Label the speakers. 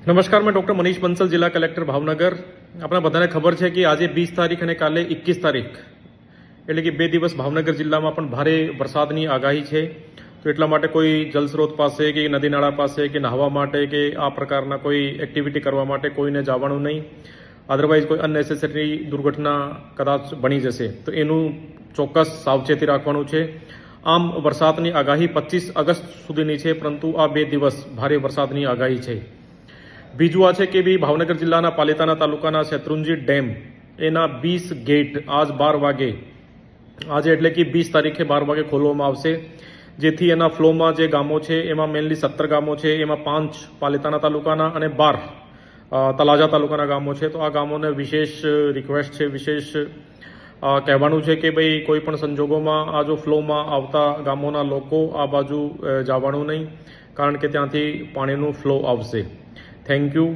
Speaker 1: नमस्कार, मैं डॉक्टर मनीष बंसल, जिला कलेक्टर भावनगर। अपना बधाने खबर है कि आज 20 तारीख અને કાલે 21 તારીખ એટલે કે 2 દિવસ ભાવનગર જિલ્લામાં પણ ભારે વરસાદની આગાહી છે। તો એટલા માટે કોઈ જલસ્રોત પાસે કે નદી નાળા પાસે કે નહાવા માટે કે આ પ્રકારના કોઈ એક્ટિવિટી કરવા માટે કોઈને જવાનું નહીં। અધરવાઇઝ કોઈ અનનેસેસરી દુર્ઘટના કદાચ બની જશે તો એનું ચોક્કસ સાવચેતી રાખવાનું છે। આમ વરસાદની આગાહી 25 ઓગસ્ટ સુધીની છે, પરંતુ આ 2 દિવસ ભારે વરસાદની આગાહી છે। બીજું આ છે કે બી ભાવનગર જિલ્લાના પાલિતાણા તાલુકાના શેત્રુંજી ડેમ એના 20 ગેટ આજ 12 વાગે આજે એટલે કે 20 તારીખે 12 વાગે ખોલવામાં આવશે, જેથી એના ફ્લોમાં જે ગામો છે એમાં મેનલી 17 ગામો છે, એમાં 5 પાલિતાણા તાલુકાના અને 12 તલાજા તાલુકાના ગામો છે। તો આ ગામોને વિશેષ રિક્વેસ્ટ છે, વિશેષ કહેવાનું છે કે ભાઈ કોઈ પણ સંજોગોમાં આ જો ફ્લોમાં આવતા ગામોના લોકો આ બાજુ જવાનું નહીં, કારણ કે ત્યાંથી પાણીનું ફ્લો આવશે। Thank you.